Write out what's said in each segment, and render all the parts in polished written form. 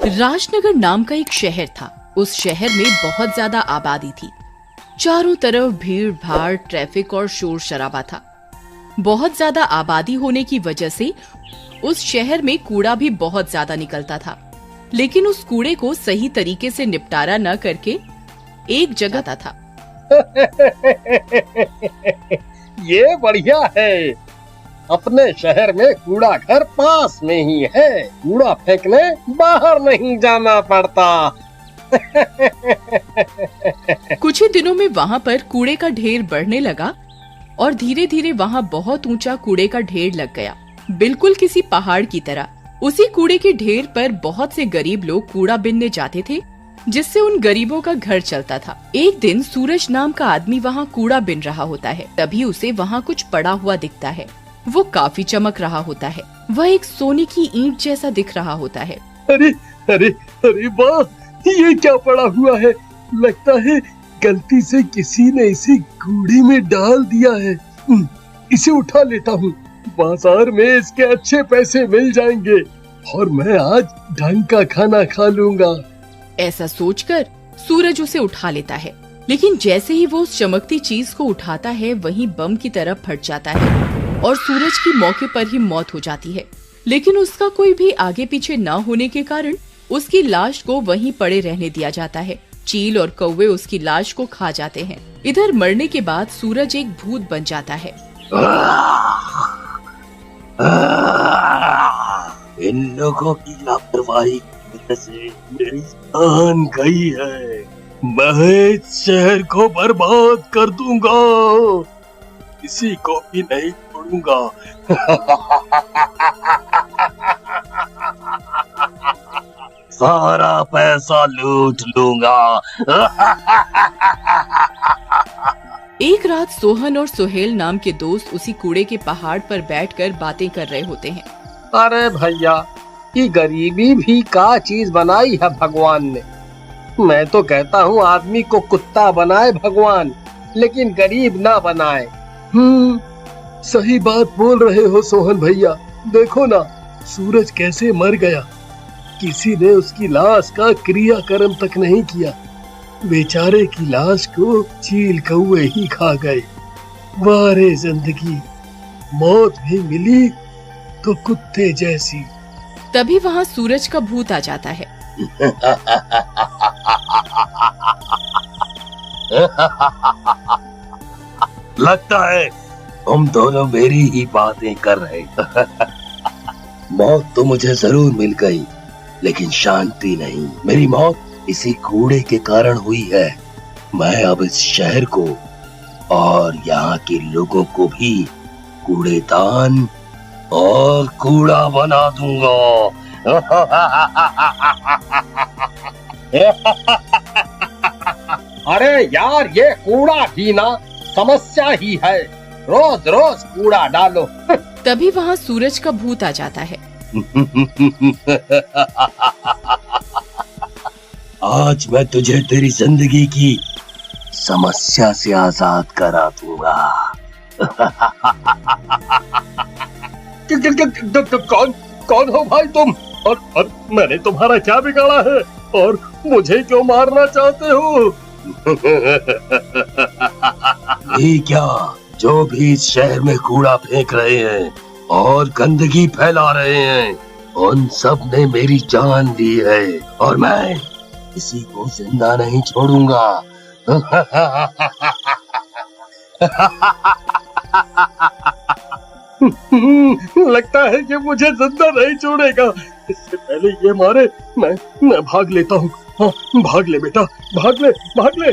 राजनगर नाम का एक शहर था। उस शहर में बहुत ज्यादा आबादी थी। चारों तरफ भीड़ भाड़, ट्रैफिक और शोर शराबा था। बहुत ज्यादा आबादी होने की वजह से उस शहर में कूड़ा भी बहुत ज्यादा निकलता था, लेकिन उस कूड़े को सही तरीके से निपटारा न करके एक जगह था। ये बढ़िया है। अपने शहर में कूड़ा घर पास में ही है। कूड़ा फेंकने बाहर नहीं जाना पड़ता। कुछ ही दिनों में वहाँ पर कूड़े का ढेर बढ़ने लगा और धीरे धीरे वहाँ बहुत ऊंचा कूड़े का ढेर लग गया, बिल्कुल किसी पहाड़ की तरह। उसी कूड़े के ढेर पर बहुत से गरीब लोग कूड़ा बीनने जाते थे, जिससे उन गरीबों का घर चलता था। एक दिन सूरज नाम का आदमी वहाँ कूड़ा बिन रहा होता है। तभी उसे वहाँ कुछ पड़ा हुआ दिखता है। वो काफी चमक रहा होता है। वह एक सोने की ईंट जैसा दिख रहा होता है। अरे अरे अरे वाह, ये क्या पड़ा हुआ है? लगता है गलती से किसी ने इसे कूड़े में डाल दिया है। इसे उठा लेता हूँ। बाजार में इसके अच्छे पैसे मिल जाएंगे और मैं आज ढंग का खाना खा लूंगा। ऐसा सोचकर सूरज उसे उठा लेता है, लेकिन जैसे ही वो उस चमकती चीज को उठाता है, वहीं बम की तरह फट जाता है और सूरज की मौके पर ही मौत हो जाती है। लेकिन उसका कोई भी आगे पीछे न होने के कारण उसकी लाश को वहीं पड़े रहने दिया जाता है। चील और कौवे उसकी लाश को खा जाते हैं। इधर मरने के बाद सूरज एक भूत बन जाता है। इन लोगों की लापरवाही की वजह से मेरी जान गई है। मैं इस शहर को बर्बाद कर दूंगा, किसी को भी नहीं छोड़ूंगा। सारा पैसा लूट लूंगा। एक रात सोहन और सुहेल नाम के दोस्त उसी कूड़े के पहाड़ पर बैठकर बातें कर रहे होते हैं। अरे भैया, ये गरीबी भी का चीज बनाई है भगवान ने। मैं तो कहता हूँ आदमी को कुत्ता बनाए भगवान, लेकिन गरीब ना बनाए। सही बात बोल रहे हो सोहन भैया। देखो ना, सूरज कैसे मर गया। किसी ने उसकी लाश का क्रियाकर्म तक नहीं किया। बेचारे की लाश को चील कौवे ही खा गए। वाह रे जिंदगी, मौत भी मिली तो कुत्ते जैसी। तभी वहाँ सूरज का भूत आ जाता है। लगता है हम दोनों मेरी ही बातें कर रहे। मौत तो मुझे जरूर मिल गई, लेकिन शांति नहीं। मेरी मौत इसी कूड़े के कारण हुई है। मैं अब इस शहर को और यहाँ के लोगों को भी कूड़ेदान और कूड़ा बना दूंगा। अरे यार, ये कूड़ा भी ना समस्या ही है। रोज रोज कूड़ा डालो। तभी वहाँ सूरज का भूत आ जाता है। आज मैं तुझे तेरी जिंदगी की समस्या से आजाद करा दूंगा। कौन हो भाई तुम? और मैंने तुम्हारा क्या बिगाड़ा है और मुझे क्यों मारना चाहते हो? ये क्या, जो भी इस शहर में कूड़ा फेंक रहे हैं और गंदगी फैला रहे हैं, उन सब ने मेरी जान ली है और मैं किसी को जिंदा नहीं छोड़ूंगा। लगता है कि मुझे जिंदा नहीं छोड़ेगा। इससे पहले ये मारे, मैं भाग लेता हूँ। हाँ, भाग ले बेटा, भाग ले, भाग ले।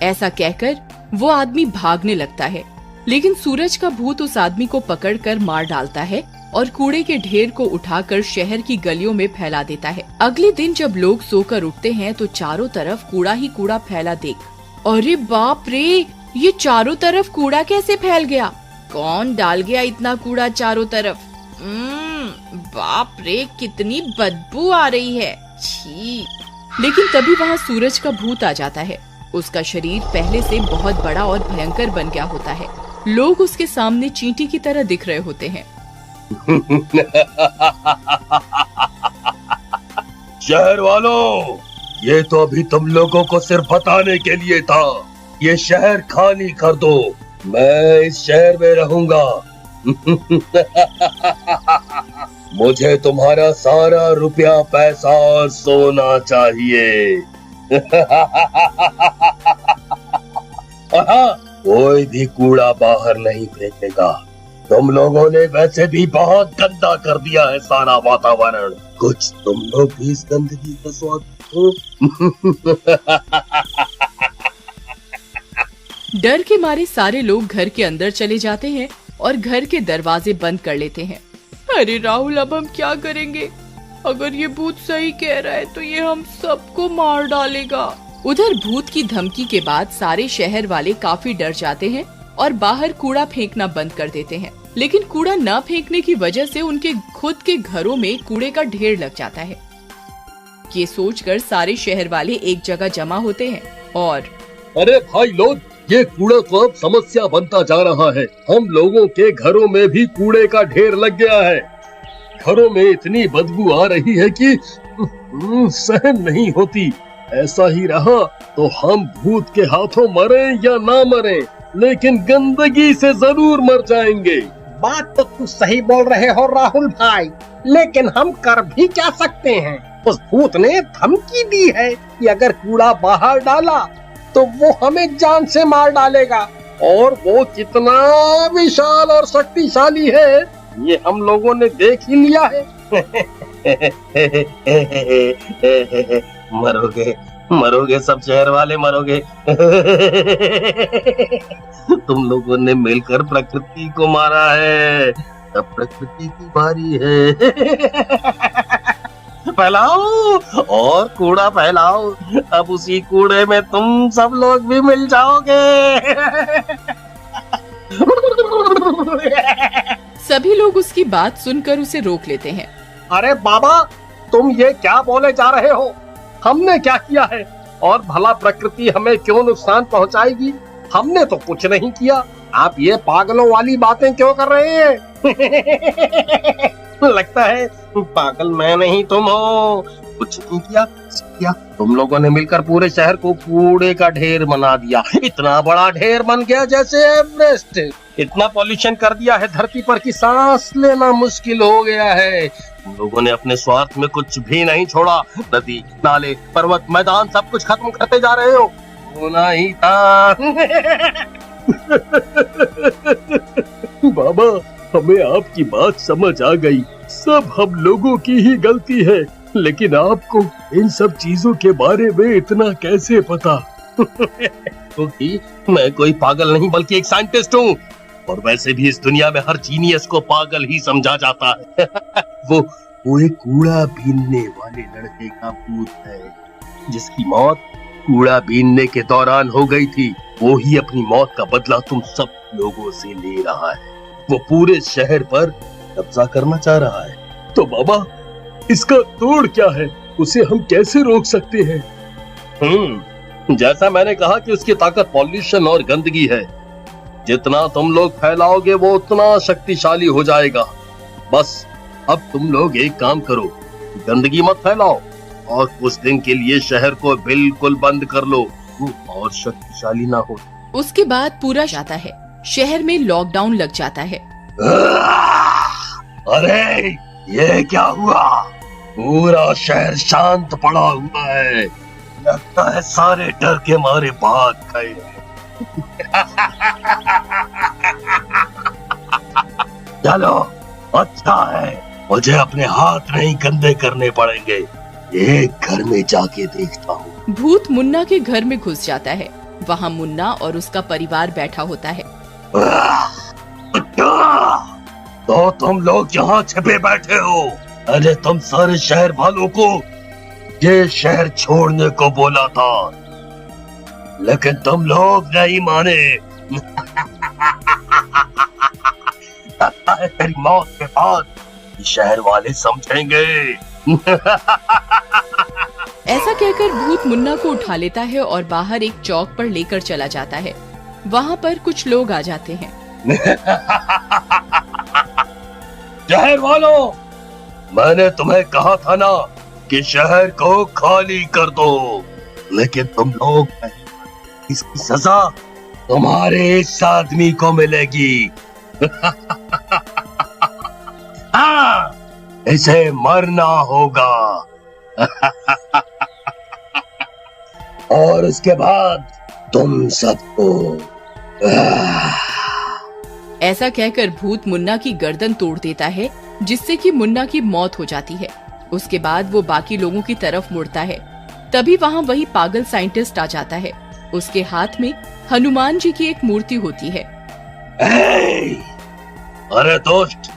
ऐसा कहकर वो आदमी भागने लगता है, लेकिन सूरज का भूत उस आदमी को पकड़कर मार डालता है और कूड़े के ढेर को उठाकर शहर की गलियों में फैला देता है। अगले दिन जब लोग सोकर उठते हैं तो चारों तरफ कूड़ा ही कूड़ा फैला देख, अरे बाप रे, ये चारों तरफ कूड़ा कैसे फैल गया? कौन डाल गया इतना कूड़ा चारों तरफ? बाप रे, कितनी बदबू आ रही है, छी। लेकिन तभी वहाँ सूरज का भूत आ जाता है। उसका शरीर पहले से बहुत बड़ा और भयंकर बन गया होता है। लोग उसके सामने चींटी की तरह दिख रहे होते हैं। शहर वालों, ये तो अभी तुम लोगों को सिर्फ बताने के लिए था। ये शहर खाली कर दो, मैं इस शहर में रहूंगा। मुझे तुम्हारा सारा रुपया, पैसा और सोना चाहिए। और हाँ, कोई भी कूड़ा बाहर नहीं फेंकेगा। तुम लोगों ने वैसे भी बहुत गंदा कर दिया है सारा वातावरण। कुछ तुम लोग भी इस गंदगी का स्वाद लो। डर के मारे सारे लोग घर के अंदर चले जाते हैं और घर के दरवाजे बंद कर लेते हैं। अरे राहुल, अब हम क्या करेंगे? अगर ये भूत सही कह रहा है तो ये हम सबको मार डालेगा। उधर भूत की धमकी के बाद सारे शहर वाले काफी डर जाते हैं और बाहर कूड़ा फेंकना बंद कर देते हैं। लेकिन कूड़ा न फेंकने की वजह से उनके खुद के घरों में कूड़े का ढेर लग जाता है। ये सोचकर सारे शहर वाले एक जगह जमा होते हैं और अरे भाई लोग, ये कूड़ा तो अब समस्या बनता जा रहा है। हम लोगों के घरों में भी कूड़े का ढेर लग गया है। घरों में इतनी बदबू आ रही है कि सहन नहीं होती। ऐसा ही रहा तो हम भूत के हाथों मरे या ना मरे, लेकिन गंदगी से जरूर मर जाएंगे। बात तो तू सही बोल रहे हो राहुल भाई, लेकिन हम कर भी क्या सकते हैं? उस भूत ने धमकी दी है कि अगर कूड़ा बाहर डाला तो वो हमें जान से मार डालेगा। और वो कितना विशाल और शक्तिशाली है ये हम लोगों ने देख ही लिया है। मरोगे मरोगे, सब शहर वाले मरोगे। तुम लोगों ने मिलकर प्रकृति को मारा है, अब प्रकृति की बारी है। फैलाओ और कूड़ा फैलाओ, अब उसी कूड़े में तुम सब लोग भी मिल जाओगे। सभी लोग उसकी बात सुनकर उसे रोक लेते हैं। अरे बाबा, तुम ये क्या बोले जा रहे हो? हमने क्या किया है? और भला प्रकृति हमें क्यों नुकसान पहुंचाएगी? हमने तो कुछ नहीं किया। आप ये पागलों वाली बातें क्यों कर रहे हैं? लगता है पागल मैं नहीं तुम हो। कुछ नहीं किया, तुम लोगों ने मिलकर पूरे शहर को कूड़े का ढेर बना दिया। इतना बड़ा ढेर बन गया जैसे एवरेस्ट। इतना पॉल्यूशन कर दिया है धरती पर कि सांस लेना मुश्किल हो गया है। तुम लोगों ने अपने स्वार्थ में कुछ भी नहीं छोड़ा। नदी, नाले, पर्वत, मैदान सब कुछ खत्म करते जा रहे हो। होना ही था। बाबा, हमें आपकी बात समझ आ गई। सब हम लोगों की ही गलती है, लेकिन आपको इन सब चीजों के बारे में इतना कैसे पता? क्योंकि मैं कोई पागल नहीं बल्कि एक साइंटिस्ट हूँ। और वैसे भी इस दुनिया में हर जीनियस को पागल ही समझा जाता है। वो एक कूड़ा बीनने वाले लड़के का भूत है, जिसकी मौत कूड़ा बीनने के दौरान हो गई थी। वो ही अपनी मौत का बदला तुम सब लोगों से ले रहा है। वो पूरे शहर पर कब्जा करना चाह रहा है। तो बाबा, इसका तोड़ क्या है? उसे हम कैसे रोक सकते हैं? जैसा मैंने कहा कि उसकी ताकत पॉल्यूशन और गंदगी है। जितना तुम लोग फैलाओगे वो उतना शक्तिशाली हो जाएगा। बस अब तुम लोग एक काम करो, गंदगी मत फैलाओ और कुछ दिन के लिए शहर को बिल्कुल बंद कर लो, और शक्तिशाली ना हो। उसके बाद पूरा जाता है, शहर में लॉकडाउन लग जाता है। अरे ये क्या हुआ? पूरा शहर शांत पड़ा हुआ है। लगता है सारे डर के मारे भाग गए। चलो, अच्छा है, मुझे अपने हाथ नहीं गंदे करने पड़ेंगे। एक घर में जाके देखता हूँ। भूत मुन्ना के घर में घुस जाता है। वहाँ मुन्ना और उसका परिवार बैठा होता है। तो तुम लोग यहाँ छिपे बैठे हो? अरे तुम सारे शहर वालों को ये शहर छोड़ने को बोला था, लेकिन तुम लोग नहीं माने। लगता है तेरी मौत के बाद शहर वाले समझेंगे। ऐसा कहकर भूत मुन्ना को उठा लेता है और बाहर एक चौक पर लेकर चला जाता है। वहाँ पर कुछ लोग आ जाते हैं। शहर वालों, मैंने तुम्हें कहा था ना कि शहर को खाली कर दो, लेकिन तुम लोग, इसकी सजा तुम्हारे इस आदमी को मिलेगी। हाँ, इसे मरना होगा। और उसके बाद तुम सबको। ऐसा कहकर भूत मुन्ना की गर्दन तोड़ देता है, जिससे कि मुन्ना की मौत हो जाती है। उसके बाद वो बाकी लोगों की तरफ मुड़ता है। तभी वहाँ वही पागल साइंटिस्ट आ जाता है। उसके हाथ में हनुमान जी की एक मूर्ति होती है। अरे दोस्त,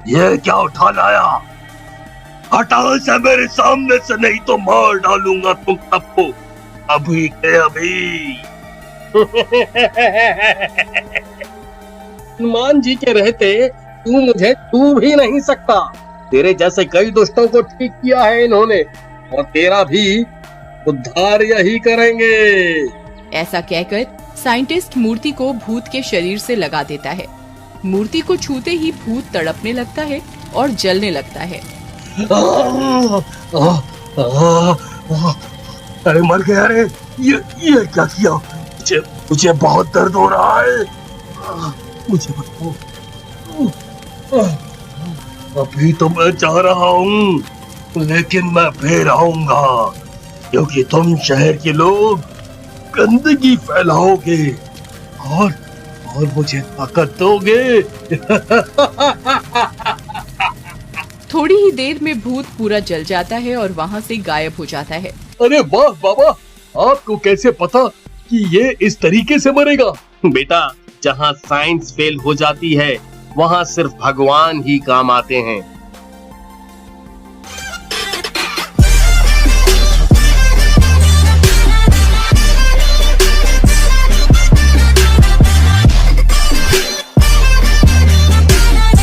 ये क्या उठा लाया? हटाओ इसे मेरे सामने से, नहीं तो मार डालूंगा तुम सबको अभी के अभी। हनुमान जी के रहते तू मुझे छू भी नहीं सकता। तेरे जैसे कई दुष्टों को ठीक किया है इन्होंने, और तेरा भी उद्धार यही करेंगे। ऐसा कहकर साइंटिस्ट मूर्ति को भूत के शरीर से लगा देता है। मूर्ति को छूते ही भूत तड़पने लगता है और जलने लगता है। अरे मर गया रे, ये क्या किया? मुझे बहुत दर्द हो रहा है, मुझे बताओ। अभी तो मैं जा रहा हूँ, लेकिन मैं फिर आऊंगा, क्योंकि तुम शहर के लोग गंदगी फैलाओगे और मुझे ताकत दोगे। थोड़ी ही देर में भूत पूरा जल जाता है और वहाँ से गायब हो जाता है। अरे वाह बाबा, आपको कैसे पता कि ये इस तरीके से मरेगा? बेटा, जहाँ साइंस फेल हो जाती है वहाँ सिर्फ भगवान ही काम आते हैं।